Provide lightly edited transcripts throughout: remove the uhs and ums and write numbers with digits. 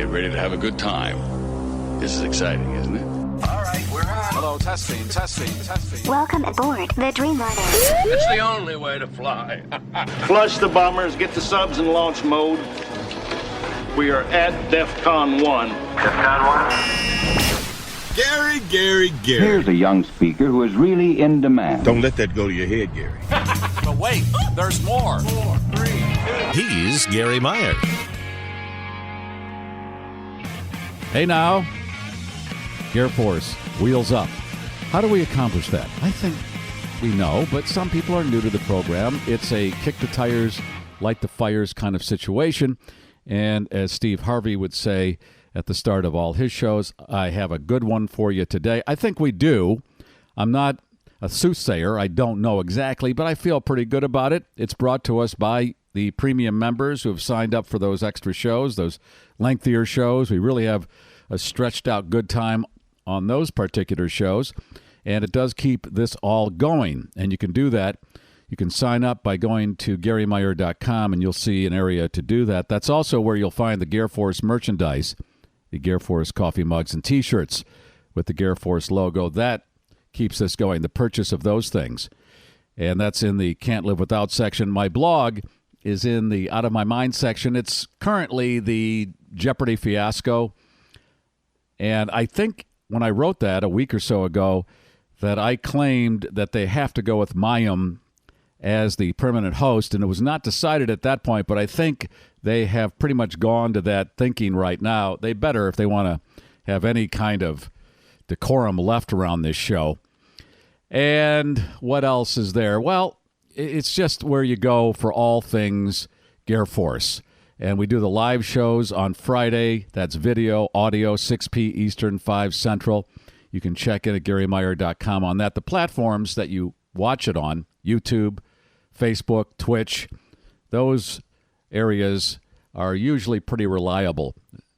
get ready to have a good time. This is exciting, isn't it? All right, we're on. Hello, testing. Welcome aboard the Dreamliner. It's the only way to fly. Flush the bombers, get the subs in launch mode. We are at DEFCON 1. DEFCON 1. Gary. Here's a young speaker who is really in demand. Don't let that go to your head, Gary. But wait, there's more. 4, 3, 2. He's Gary Myers. Hey now, Air Force, wheels up. How do we accomplish that? I think we know, but some people are new to the program. It's a kick the tires, light the fires kind of situation. And as Steve Harvey would say at the start of all his shows, I have a good one for you today. I think we do. I'm not a soothsayer. I don't know exactly, but I feel pretty good about it. It's brought to us by the premium members who have signed up for those extra shows, those lengthier shows. We really have a stretched out good time on those particular shows, and it does keep this all going. And you can do that. You can sign up by going to GaryMeyer.com, and you'll see an area to do that. That's also where you'll find the Gear Force merchandise, the Gear Force coffee mugs and T-shirts with the Gear Force logo. That keeps us going, the purchase of those things. And that's in the Can't Live Without section. My blog is in the Out of My Mind section. It's currently the Jeopardy fiasco. And I think when I wrote that a week or so ago that I claimed that they have to go with Mayim as the permanent host, and it was not decided at that point, but I think they have pretty much gone to that thinking right now. They better if they want to have any kind of decorum left around this show. And what else is there? Well, it's just where you go for all things Gear Force. And we do the live shows on Friday. That's video, audio, 6 p. Eastern, 5 Central. You can check in at GaryMeyer.com on that. The platforms that you watch it on, YouTube, Facebook, Twitch, those areas are usually pretty reliable.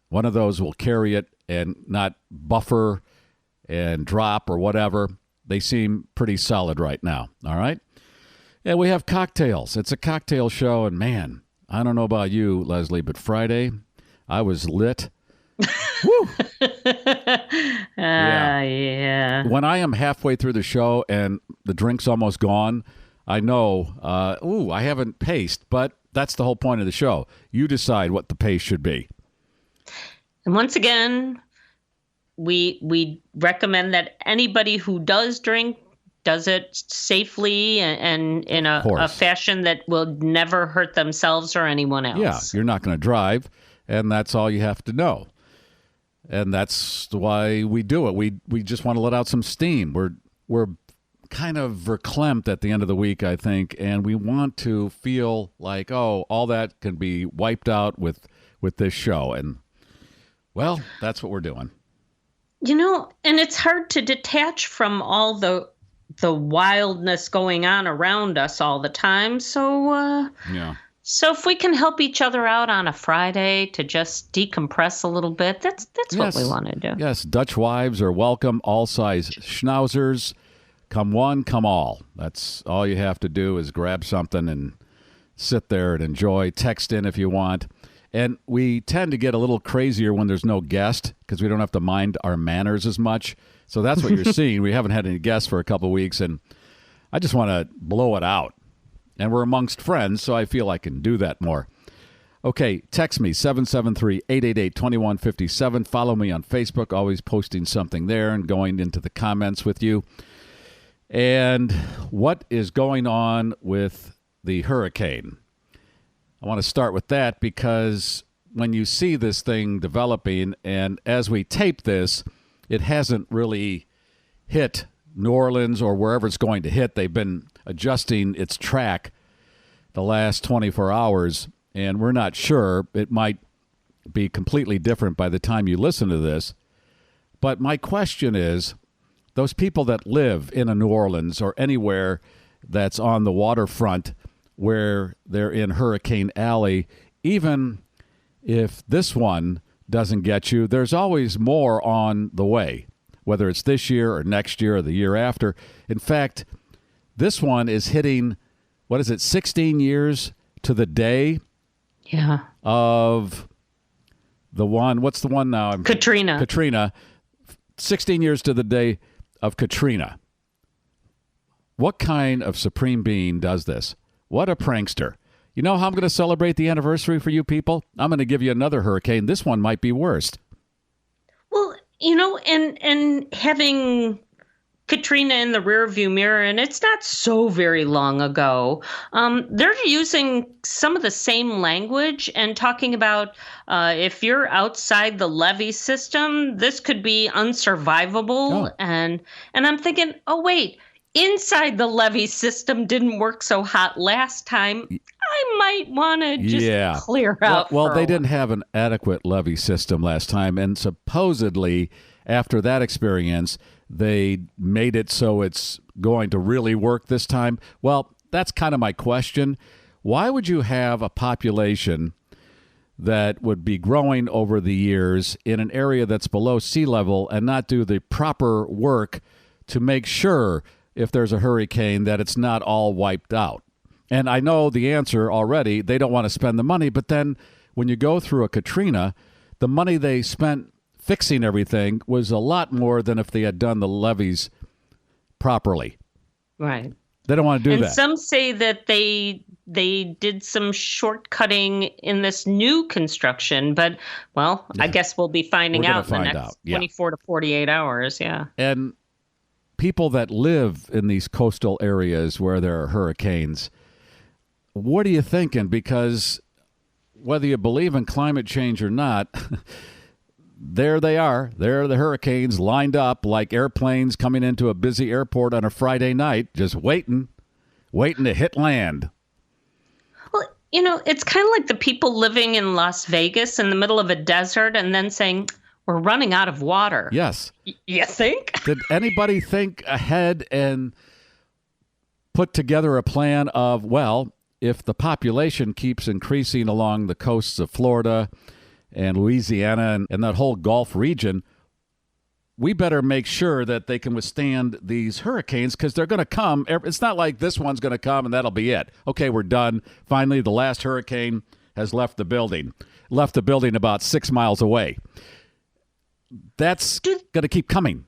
One of those will carry it and not buffer and drop or whatever. They seem pretty solid right now, all right? And we have cocktails. It's a cocktail show, and man, I don't know about you, Leslie, but Friday, I was lit. Woo! Yeah. When I am halfway through the show and the drink's almost gone, I know, I haven't paced, but that's the whole point of the show. You decide what the pace should be. And once again, we recommend that anybody who does drink does it safely and in a fashion that will never hurt themselves or anyone else. Yeah, you're not going to drive, and that's all you have to know. And that's why we do it. We just want to let out some steam. We're kind of verklempt at the end of the week, I think, and we want to feel like, all that can be wiped out with this show. And, well, that's what we're doing. And it's hard to detach from all the wildness going on around us all the time. So, So if we can help each other out on a Friday to just decompress a little bit, that's what we want to do. Yes, Dutch wives are welcome, all size schnauzers. Come one, come all. That's all you have to do is grab something and sit there and enjoy. Text in if you want. And we tend to get a little crazier when there's no guest because we don't have to mind our manners as much. So that's what you're seeing. We haven't had any guests for a couple of weeks, and I just want to blow it out. And we're amongst friends, so I feel I can do that more. Okay, text me, 773-888-2157. Follow me on Facebook, always posting something there and going into the comments with you. And what is going on with the hurricane? I want to start with that because when you see this thing developing, and as we tape this, it hasn't really hit New Orleans or wherever it's going to hit. They've been adjusting its track the last 24 hours, and we're not sure. It might be completely different by the time you listen to this. But my question is, those people that live in a New Orleans or anywhere that's on the waterfront where they're in Hurricane Alley, even if this one doesn't get you, there's always more on the way, whether it's this year or next year or the year after. In fact, this one is hitting, 16 years to the day of The one, what's the one now? Katrina. Katrina. 16 years to the day of Katrina. What kind of supreme being does this? What a prankster. You know how I'm going to celebrate the anniversary for you people? I'm going to give you another hurricane. This one might be worst. Well, and having Katrina in the rearview mirror, and it's not so very long ago, they're using some of the same language and talking about if you're outside the levee system, this could be unsurvivable. Oh. And I'm thinking, oh, wait, inside the levee system didn't work so hot last time. I might want to just clear out. Well, they didn't have an adequate levee system last time, and supposedly after that experience, they made it so it's going to really work this time. Well, that's kind of my question. Why would you have a population that would be growing over the years in an area that's below sea level and not do the proper work to make sure if there's a hurricane that it's not all wiped out? And I know the answer already. They don't want to spend the money, but then when you go through a Katrina, the money they spent fixing everything was a lot more than if they had done the levees properly. Right. They don't want to do that. And some say that they did some shortcutting in this new construction, but, well, I guess we'll be finding out in the next 24 to 48 hours, And people that live in these coastal areas where there are hurricanes, what are you thinking? Because whether you believe in climate change or not, there they are. There are the hurricanes lined up like airplanes coming into a busy airport on a Friday night, just waiting to hit land. Well, it's kind of like the people living in Las Vegas in the middle of a desert and then saying, we're running out of water. Yes. You think? Did anybody think ahead and put together a plan of, well, if the population keeps increasing along the coasts of Florida and Louisiana and that whole Gulf region, we better make sure that they can withstand these hurricanes because they're going to come. It's not like this one's going to come and that'll be it. Okay, we're done. Finally, the last hurricane has left the building about 6 miles away. That's going to keep coming.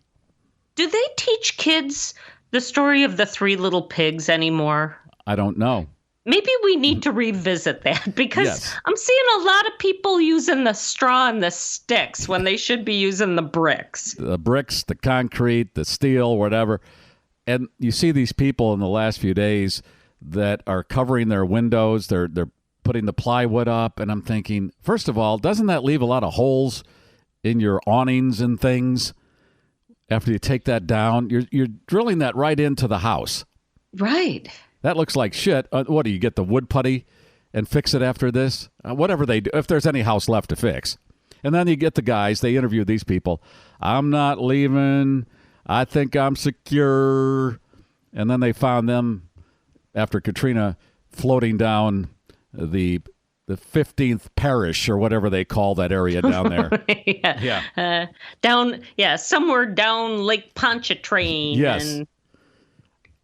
Do they teach kids the story of the three little pigs anymore? I don't know. Maybe we need to revisit that because I'm seeing a lot of people using the straw and the sticks when they should be using the bricks. The bricks, the concrete, the steel, whatever. And you see these people in the last few days that are covering their windows. They're putting the plywood up. And I'm thinking, first of all, doesn't that leave a lot of holes in your awnings and things after you take that down? You're drilling that right into the house. Right. That looks like shit. What, do you get the wood putty and fix it after this? Whatever they do, if there's any house left to fix. And then you get the guys, they interview these people. I'm not leaving. I think I'm secure. And then they found them after Katrina floating down the 15th parish or whatever they call that area down there. Somewhere down Lake Pontchartrain. Yes. And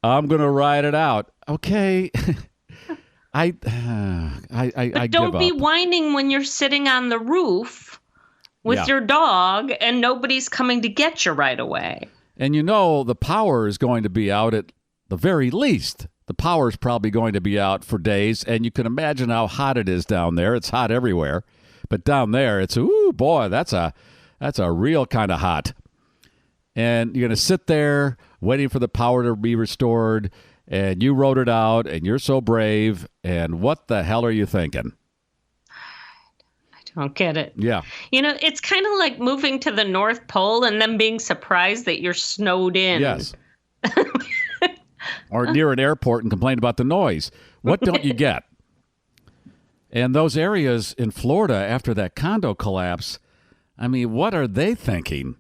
I'm going to ride it out. Okay. I don't be whining when you're sitting on the roof with your dog and nobody's coming to get you right away. And the power is going to be out at the very least. The power is probably going to be out for days, and you can imagine how hot it is down there. It's hot everywhere. But down there, it's, ooh, boy, that's a real kind of hot. And you're going to sit there waiting for the power to be restored, and you wrote it out, and you're so brave, and what the hell are you thinking? I don't get it. Yeah. It's kind of like moving to the North Pole and then being surprised that you're snowed in. Yes. Or near an airport and complain about the noise. What don't you get? And those areas in Florida after that condo collapse, I mean, what are they thinking?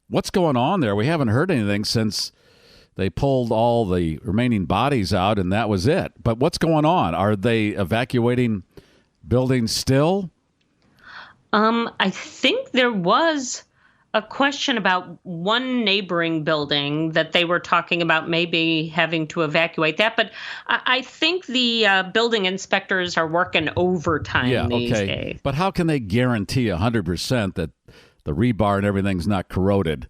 What's going on there? We haven't heard anything since they pulled all the remaining bodies out, and that was it. But what's going on? Are they evacuating buildings still? I think there was a question about one neighboring building that they were talking about maybe having to evacuate that. But I think the building inspectors are working overtime these days. But how can they guarantee 100% that the rebar and everything's not corroded?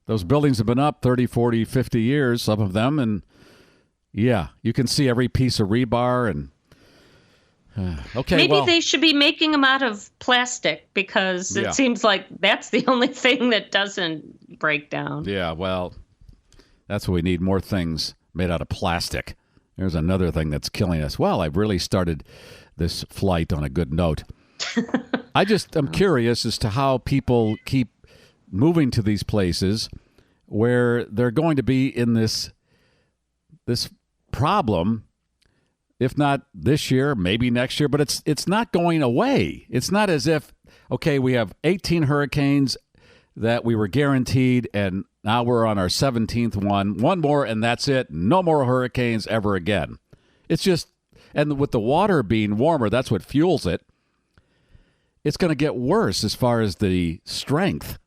Those buildings have been up 30, 40, 50 years, some of them. And, yeah, you can see every piece of rebar and... Maybe they should be making them out of plastic because it seems like that's the only thing that doesn't break down. Yeah, well, that's what we need, more things made out of plastic. There's another thing that's killing us. Well, I've really started this flight on a good note. I'm curious as to how people keep moving to these places where they're going to be in this problem. If not this year, maybe next year, but it's not going away. It's not as if, okay, we have 18 hurricanes that we were guaranteed, and now we're on our 17th one. One more, and that's it. No more hurricanes ever again. It's just, and with the water being warmer, that's what fuels it. It's going to get worse as far as the strength.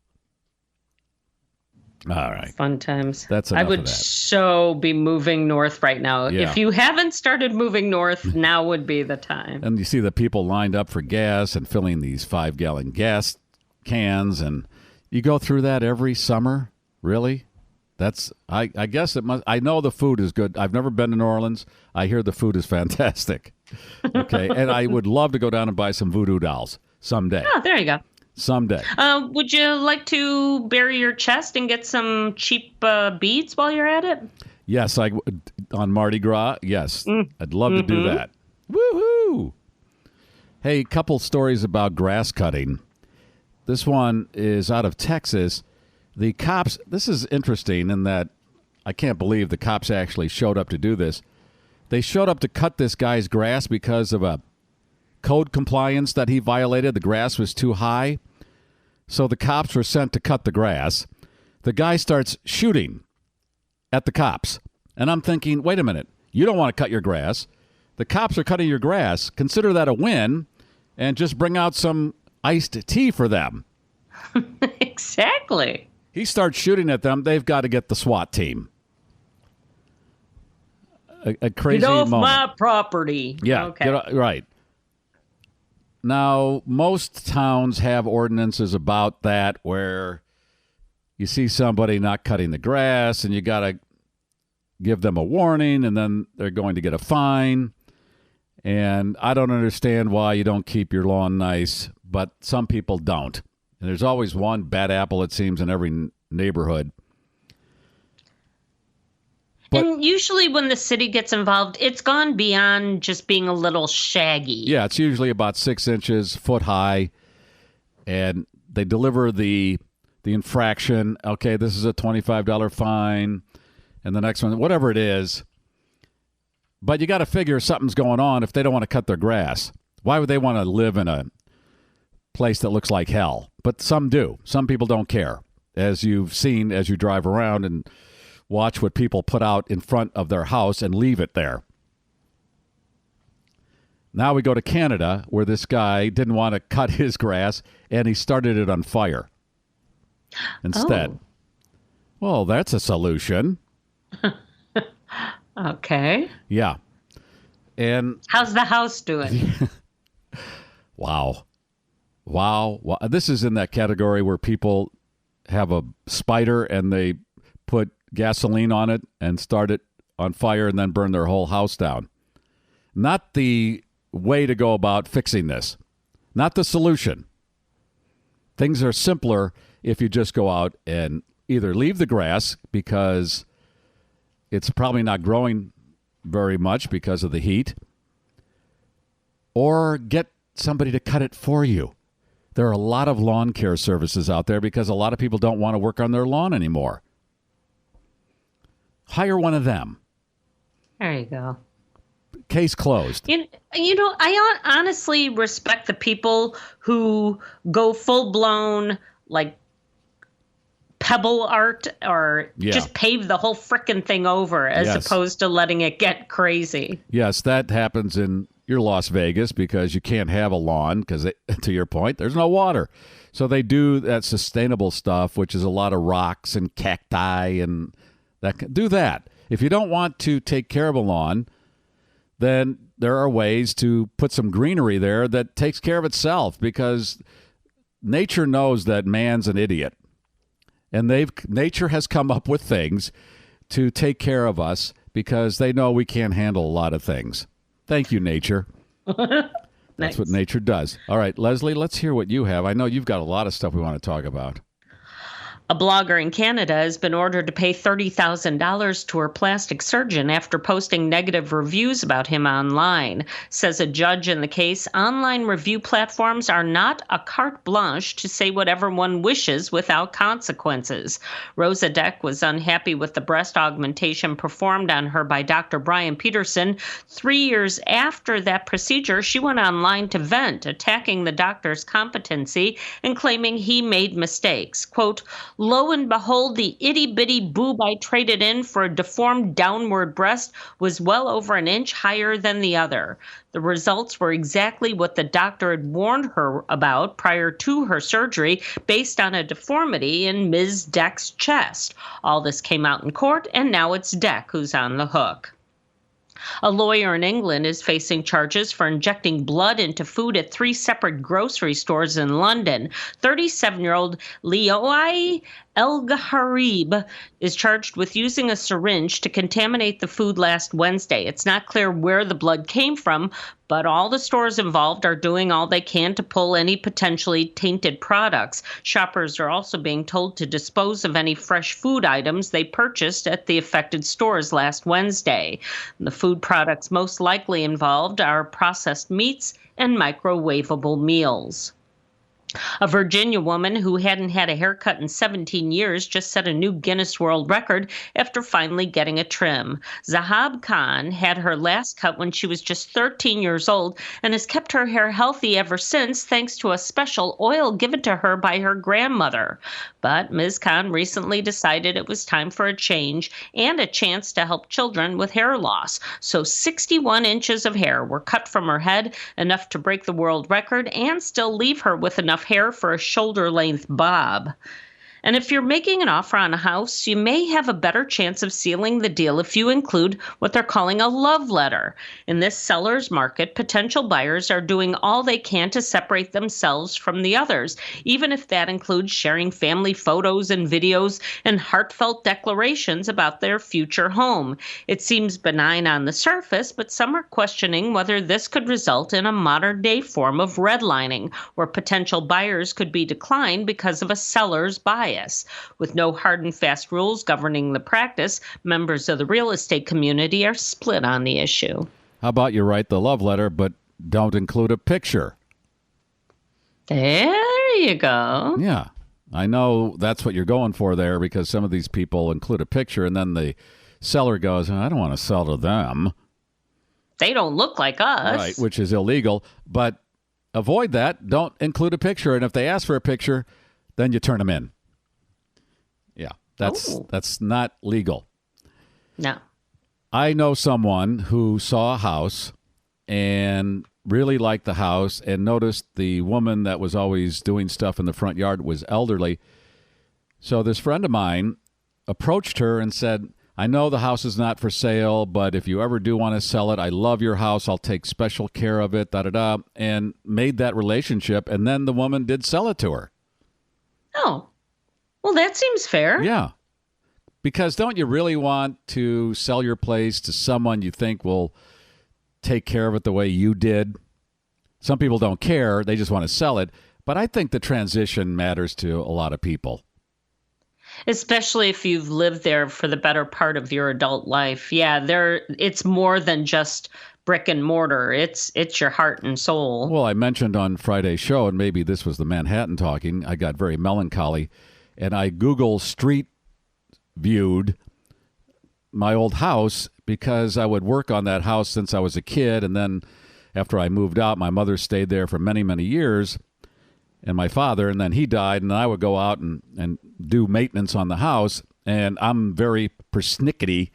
All right. Fun times. That's enough I would of that. So be moving north right now. Yeah. If you haven't started moving north, now would be the time. And you see the people lined up for gas and filling these 5-gallon gas cans, and you go through that every summer? Really? That's I guess it must. I know the food is good. I've never been to New Orleans. I hear the food is fantastic. Okay, and I would love to go down and buy some voodoo dolls someday. Oh, there you go. Someday. Would you like to bury your chest and get some cheap beads while you're at it? Yes, on Mardi Gras. Yes, I'd love to do that. Woohoo! Hey, couple stories about grass cutting. This one is out of Texas. The cops. This is interesting in that I can't believe the cops actually showed up to do this. They showed up to cut this guy's grass because of a code compliance that he violated. The grass was too high. So the cops were sent to cut the grass. The guy starts shooting at the cops. And I'm thinking, wait a minute. You don't want to cut your grass. The cops are cutting your grass. Consider that a win and just bring out some iced tea for them. Exactly. He starts shooting at them. They've got to get the SWAT team. A crazy Get off moment. my property. Yeah, Okay. Right. Now, most towns have ordinances about that where you see somebody not cutting the grass and you got to give them a warning and then they're going to get a fine. And I don't understand why you don't keep your lawn nice, but some people don't. And there's always one bad apple, it seems, in every neighborhood. And usually when the city gets involved, it's gone beyond just being a little shaggy. Yeah, it's usually about 6 inches, foot high, and they deliver the infraction. Okay, this is a $25 fine, and the next one, whatever it is. But you got to figure something's going on if they don't want to cut their grass. Why would they want to live in a place that looks like hell? But some do. Some people don't care, as you've seen as you drive around and watch what people put out in front of their house and leave it there. Now we go to Canada, where this guy didn't want to cut his grass, and he started it on fire instead. Oh. Well, that's a solution. Okay. Yeah. And how's the house doing? Wow. This is in that category where people have a spider and they put gasoline on it and start it on fire and then burn their whole house down. Not the way to go about fixing this. Not the solution. Things are simpler if you just go out and either leave the grass because it's probably not growing very much because of the heat, or get somebody to cut it for you. There are a lot of lawn care services out there because a lot of people don't want to work on their lawn anymore. Hire one of them. There you go. Case closed. You know, I honestly respect the people who go full-blown, like, pebble art or just pave the whole frickin' thing over as opposed to letting it get crazy. Yes, that happens in you're Las Vegas because you can't have a lawn because, to your point, there's no water. So they do that sustainable stuff, which is a lot of rocks and cacti and that. Do that. If you don't want to take care of a lawn, then there are ways to put some greenery there that takes care of itself, because nature knows that man's an idiot. And nature has come up with things to take care of us because they know we can't handle a lot of things. Thank you, nature. That's what nature does. All right, Leslie, let's hear what you have. I know you've got a lot of stuff we want to talk about. A blogger in Canada has been ordered to pay $30,000 to her plastic surgeon after posting negative reviews about him online. Says a judge in the case, online review platforms are not a carte blanche to say whatever one wishes without consequences. Rosa Deck was unhappy with the breast augmentation performed on her by Dr. Brian Peterson. 3 years after that procedure, she went online to vent, attacking the doctor's competency and claiming he made mistakes. Quote, "Lo and behold, the itty-bitty boob I traded in for a deformed downward breast was well over an inch higher than the other. The results were exactly what the doctor had warned her about prior to her surgery, based on a deformity in Ms. Deck's chest. All this came out in court, and now it's Deck who's on the hook." A lawyer in England is facing charges for injecting blood into food at 3 separate grocery stores in London. 37-year-old Leoi El-Gharib is charged with using a syringe to contaminate the food last Wednesday. It's not clear where the blood came from, but all the stores involved are doing all they can to pull any potentially tainted products. Shoppers are also being told to dispose of any fresh food items they purchased at the affected stores last Wednesday. The food products most likely involved are processed meats and microwavable meals. A Virginia woman who hadn't had a haircut in 17 years just set a new Guinness World Record after finally getting a trim. Zahab Khan had her last cut when she was just 13 years old and has kept her hair healthy ever since, thanks to a special oil given to her by her grandmother. But Ms. Khan recently decided it was time for a change and a chance to help children with hair loss. So 61 inches of hair were cut from her head, enough to break the world record and still leave her with enough hair for a shoulder-length bob. And if you're making an offer on a house, you may have a better chance of sealing the deal if you include what they're calling a love letter. In this seller's market, potential buyers are doing all they can to separate themselves from the others, even if that includes sharing family photos and videos and heartfelt declarations about their future home. It seems benign on the surface, but some are questioning whether this could result in a modern-day form of redlining, where potential buyers could be declined because of a seller's bias. With no hard and fast rules governing the practice, members of the real estate community are split on the issue. How about you write the love letter, but don't include a picture? There you go. Yeah. I know that's what you're going for there, because some of these people include a picture and then the seller goes, I don't want to sell to them. They don't look like us. Right, which is illegal. But avoid that. Don't include a picture. And if they ask for a picture, then you turn them in. Yeah, that's not legal. No. I know someone who saw a house and really liked the house and noticed the woman that was always doing stuff in the front yard was elderly. So this friend of mine approached her and said, I know the house is not for sale, but if you ever do want to sell it, I love your house. I'll take special care of it, da-da-da, and made that relationship. And then the woman did sell it to her. Oh. Well, that seems fair. Yeah. Because don't you really want to sell your place to someone you think will take care of it the way you did? Some people don't care. They just want to sell it. But I think the transition matters to a lot of people. Especially if you've lived there for the better part of your adult life. Yeah, it's more than just brick and mortar. It's your heart and soul. Well, I mentioned on Friday's show, and maybe this was the Manhattan talking, I got very melancholy. And I Google Street Viewed my old house because I would work on that house since I was a kid. And then after I moved out, my mother stayed there for many, many years, and my father, and then he died, and I would go out and do maintenance on the house. And I'm very persnickety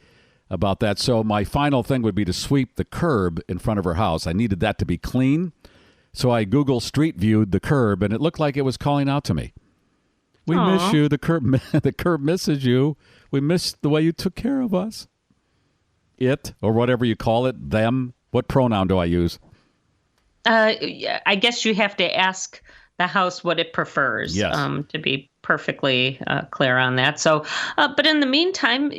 about that. So my final thing would be to sweep the curb in front of her house. I needed that to be clean. So I Google Street Viewed the curb, and it looked like it was calling out to me. We miss you. The curb misses you. We miss the way you took care of us. It, or whatever you call it, them. What pronoun do I use? I guess you have to ask the house what it prefers, to be perfectly clear on that. So, but in the meantime,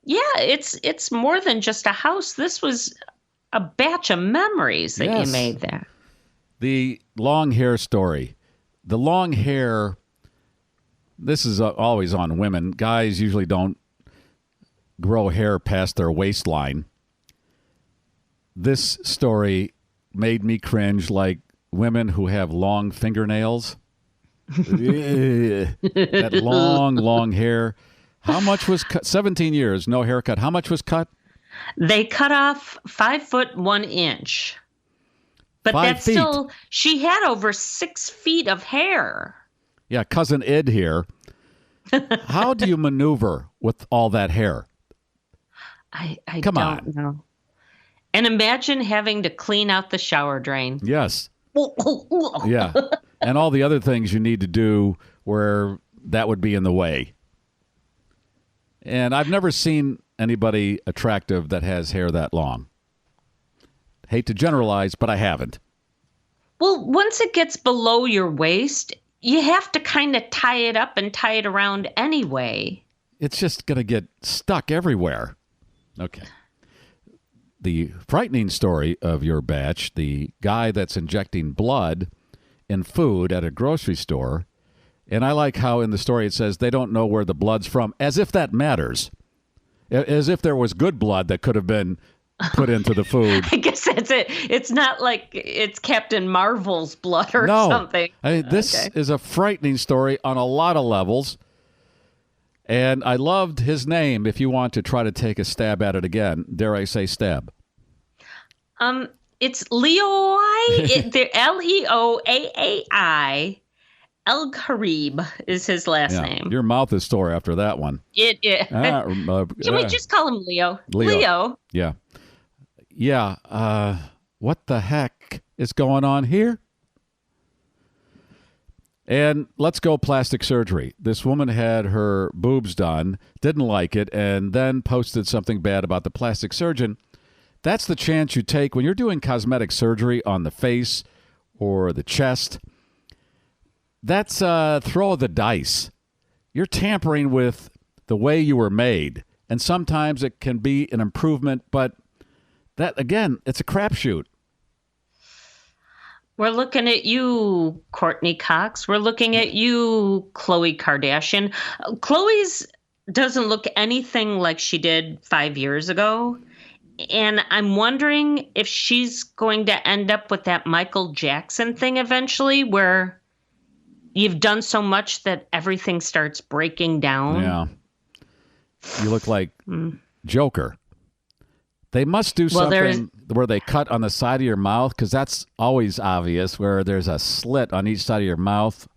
it's more than just a house. This was a batch of memories that you made there. The long hair story. The long hair, this is always on women. Guys usually don't grow hair past their waistline. This story made me cringe like women who have long fingernails. That long hair. How much was cut? 17 years, no haircut. How much was cut? They cut off 5 foot 1 inch. But 5 that's feet. still, she had over 6 feet of hair. Yeah, cousin Ed here. How do you maneuver with all that hair? I Come don't on. know. And imagine having to clean out the shower drain. Yes. Yeah. And all the other things you need to do where that would be in the way. And I've never seen anybody attractive that has hair that long. Hate to generalize, but I haven't. Well, once it gets below your waist, you have to kind of tie it up and tie it around anyway. It's just going to get stuck everywhere. Okay. The frightening story of your batch, the guy that's injecting blood in food at a grocery store. And I like how in the story it says they don't know where the blood's from, as if that matters. As if there was good blood that could have been put into the food. I guess that's it. It's not like it's Captain Marvel's blood or something. I mean, this is a frightening story on a lot of levels. And I loved his name. If you want to try to take a stab at it again, dare I say stab? It's Leoi. The Leoaai. El Karib is his last name. Your mouth is sore after that one. Can we just call him Leo? Leo. Yeah. Yeah. What the heck is going on here? And let's go plastic surgery. This woman had her boobs done, didn't like it, and then posted something bad about the plastic surgeon. That's the chance you take when you're doing cosmetic surgery on the face or the chest. That's a throw of the dice. You're tampering with the way you were made. And sometimes it can be an improvement, but that, again, it's a crapshoot. We're looking at you, Courtney Cox. We're looking at you, Khloe Kardashian. Khloe's doesn't look anything like she did 5 years ago. And I'm wondering if she's going to end up with that Michael Jackson thing eventually, where you've done so much that everything starts breaking down. Yeah. You look like Joker. They must do something where they cut on the side of your mouth, because that's always obvious, where there's a slit on each side of your mouth.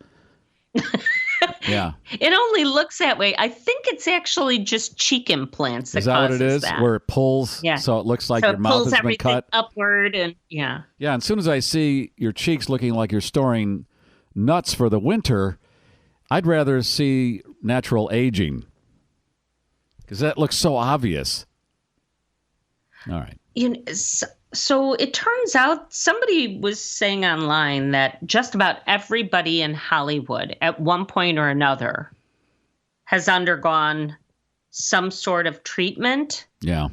Yeah. It only looks that way. I think it's actually just cheek implants that is that what it is? that. Where it pulls, so it looks like your mouth has been cut? Upward and yeah. Yeah, and as soon as I see your cheeks looking like you're storing nuts for the winter, I'd rather see natural aging, because that looks so obvious. All right. So it turns out somebody was saying online that just about everybody in Hollywood at one point or another has undergone some sort of treatment. Yeah.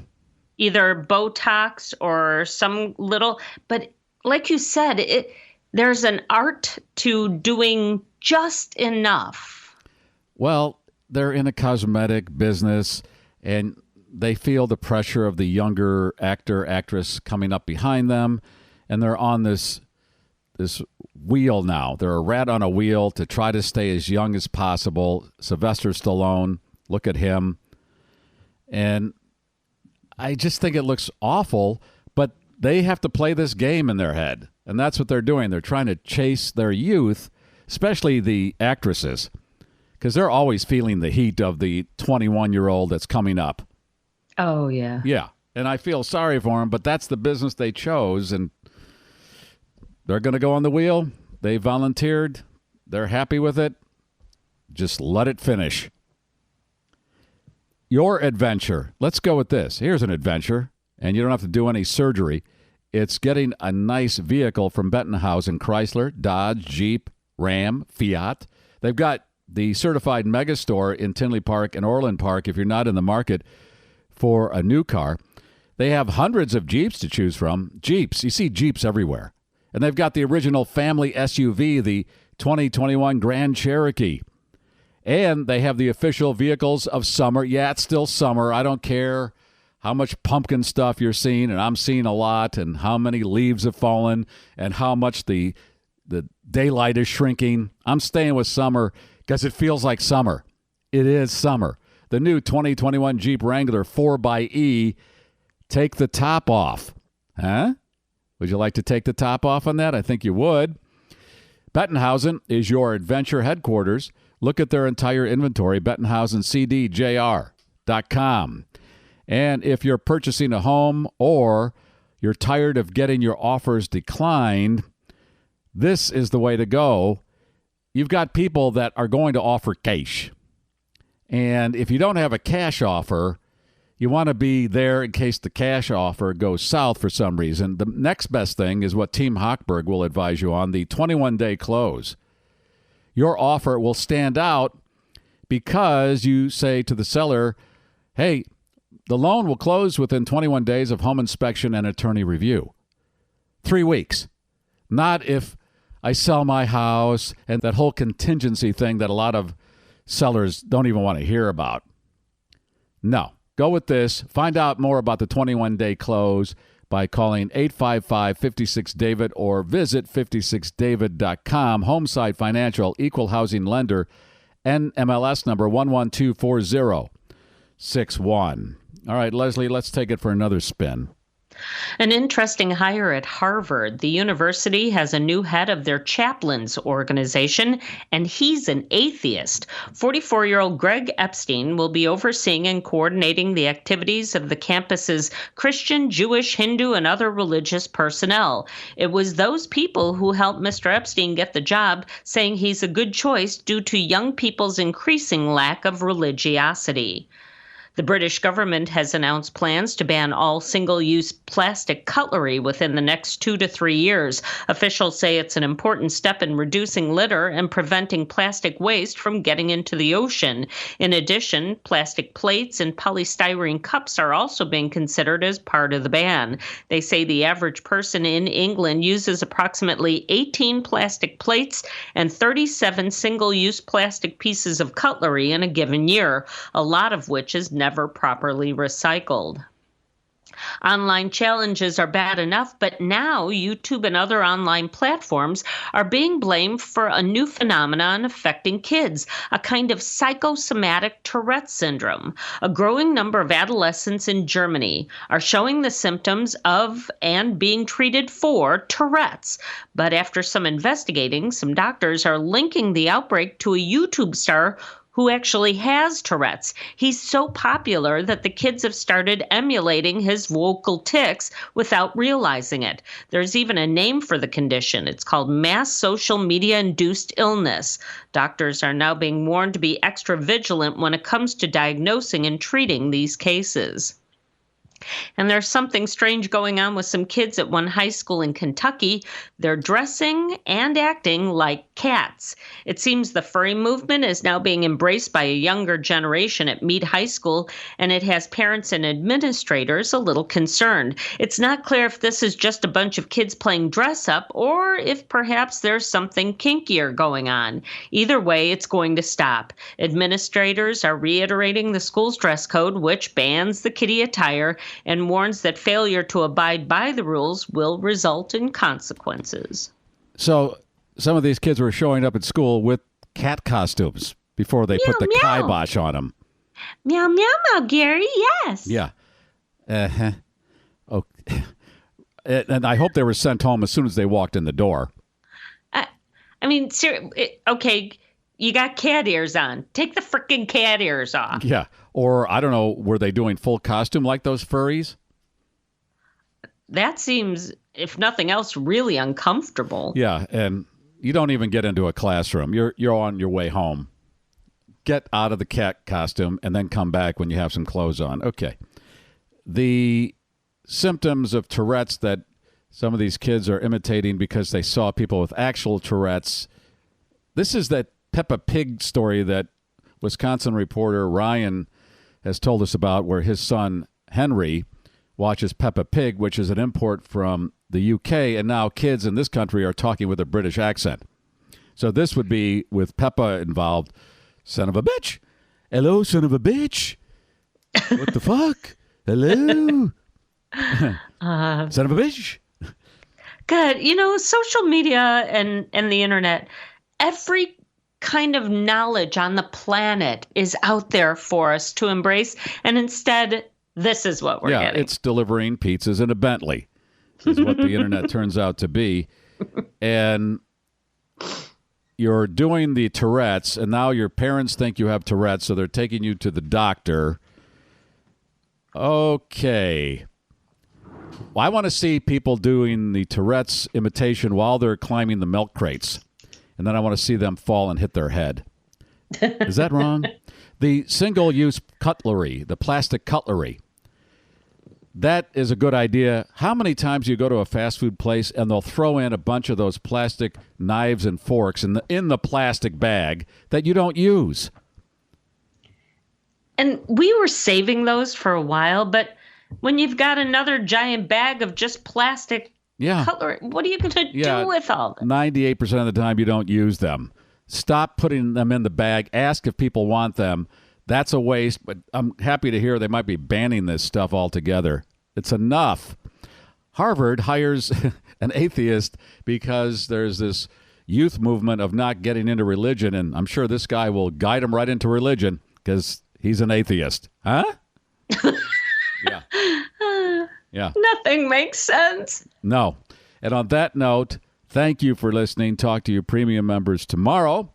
Either Botox or some little, but like you said, there's an art to doing just enough. Well, they're in a cosmetic business, and they feel the pressure of the younger actor, actress coming up behind them, and they're on this wheel now. They're a rat on a wheel to try to stay as young as possible. Sylvester Stallone, look at him. And I just think it looks awful, but they have to play this game in their head, and that's what they're doing. They're trying to chase their youth, especially the actresses, because they're always feeling the heat of the 21-year-old that's coming up. Oh, yeah. Yeah. And I feel sorry for them, but that's the business they chose, and they're going to go on the wheel. They volunteered. They're happy with it. Just let it finish. Your adventure. Let's go with this. Here's an adventure, and you don't have to do any surgery. It's getting a nice vehicle from Bettenhausen Chrysler, Dodge, Jeep, Ram, Fiat. They've got the certified mega store in Tinley Park and Orland Park if you're not in the market for a new car. They have hundreds of Jeeps to choose from. Jeeps. You see Jeeps everywhere. And they've got the original family SUV, the 2021 Grand Cherokee. And they have the official vehicles of summer. Yeah, it's still summer. I don't care how much pumpkin stuff you're seeing, and I'm seeing a lot, and how many leaves have fallen, and how much the daylight is shrinking. I'm staying with summer because it feels like summer. It is summer. The new 2021 Jeep Wrangler 4xE. Take the top off. Huh? Would you like to take the top off on that? I think you would. Bettenhausen is your adventure headquarters. Look at their entire inventory, BettenhausenCDJR.com. And if you're purchasing a home or you're tired of getting your offers declined, this is the way to go. You've got people that are going to offer cash. And if you don't have a cash offer, you want to be there in case the cash offer goes south for some reason. The next best thing is what Team Hochberg will advise you on, the 21-day close. Your offer will stand out because you say to the seller, hey, the loan will close within 21 days of home inspection and attorney review. 3 weeks. Not if I sell my house and that whole contingency thing that a lot of sellers don't even want to hear about. No. Go with this. Find out more about the 21-day close by calling 855-56-DAVID or visit 56david.com. Homeside Financial, Equal Housing Lender, NMLS number 1124061. All right, Leslie, let's take it for another spin. An interesting hire at Harvard. The university has a new head of their chaplains organization, and he's an atheist. 44-year-old Greg Epstein will be overseeing and coordinating the activities of the campus's Christian, Jewish, Hindu, and other religious personnel. It was those people who helped Mr. Epstein get the job, saying he's a good choice due to young people's increasing lack of religiosity. The British government has announced plans to ban all single-use plastic cutlery within the next 2 to 3 years. Officials say it's an important step in reducing litter and preventing plastic waste from getting into the ocean. In addition, plastic plates and polystyrene cups are also being considered as part of the ban. They say the average person in England uses approximately 18 plastic plates and 37 single-use plastic pieces of cutlery in a given year, a lot of which is never properly recycled. Online challenges are bad enough, but now YouTube and other online platforms are being blamed for a new phenomenon affecting kids, a kind of psychosomatic Tourette syndrome. A growing number of adolescents in Germany are showing the symptoms of and being treated for Tourette's. But after some investigating, some doctors are linking the outbreak to a YouTube star who actually has Tourette's. He's so popular that the kids have started emulating his vocal tics without realizing it. There's even a name for the condition. It's called mass social media-induced illness. Doctors are now being warned to be extra vigilant when it comes to diagnosing and treating these cases. And there's something strange going on with some kids at one high school in Kentucky. They're dressing and acting like cats. It seems the furry movement is now being embraced by a younger generation at Meade High School, and it has parents and administrators a little concerned. It's not clear if this is just a bunch of kids playing dress up or if perhaps there's something kinkier going on. Either way, it's going to stop. Administrators are reiterating the school's dress code, which bans the kiddie attire and warns that failure to abide by the rules will result in consequences. So some of these kids were showing up at school with cat costumes before they put the kibosh on them. Meow, meow, meow, Gary, yes. Yeah. Oh. And I hope they were sent home as soon as they walked in the door. Okay, you got cat ears on. Take the frickin' cat ears off. Yeah. Or, I don't know, were they doing full costume like those furries? That seems, if nothing else, really uncomfortable. Yeah, and you don't even get into a classroom. You're on your way home. Get out of the cat costume and then come back when you have some clothes on. Okay. The symptoms of Tourette's that some of these kids are imitating because they saw people with actual Tourette's. This is that Peppa Pig story that Wisconsin reporter Ryan has told us about, where his son Henry watches Peppa Pig, which is an import from the UK, and now kids in this country are talking with a British accent. So this would be with Peppa involved. Son of a bitch. Hello, son of a bitch. What the fuck? Hello. Son of a bitch. Good. You know, social media and the internet, every kind of knowledge on the planet is out there for us to embrace. And instead, this is what we're getting. Yeah, it's delivering pizzas in a Bentley, is what the internet turns out to be. And you're doing the Tourette's, and now your parents think you have Tourette's, so they're taking you to the doctor. Okay. Well, I want to see people doing the Tourette's imitation while they're climbing the milk crates. And then I want to see them fall and hit their head. Is that wrong? The single-use cutlery, the plastic cutlery, that is a good idea. How many times you go to a fast food place and they'll throw in a bunch of those plastic knives and forks in the plastic bag that you don't use? And we were saving those for a while, but when you've got another giant bag of just plastic cutlery, what are you going to do with all that? 98% of the time you don't use them. Stop putting them in the bag. Ask if people want them. That's a waste, but I'm happy to hear they might be banning this stuff altogether. It's enough. Harvard hires an atheist because there's this youth movement of not getting into religion, and I'm sure this guy will guide them right into religion because he's an atheist. Huh? Yeah. Yeah. Nothing makes sense. No. And on that note, thank you for listening. Talk to your premium members tomorrow.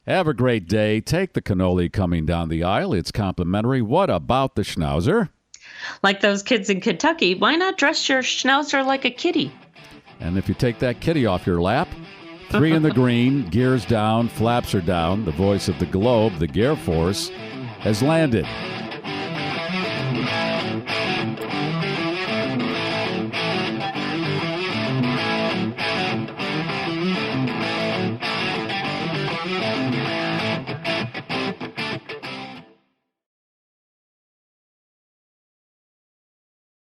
Have a great day. Take the cannoli coming down the aisle. It's complimentary. What about the schnauzer? Like those kids in Kentucky, why not dress your schnauzer like a kitty? And if you take that kitty off your lap, 3 in the green, gears down, flaps are down. The voice of the globe, the Gear Force, has landed.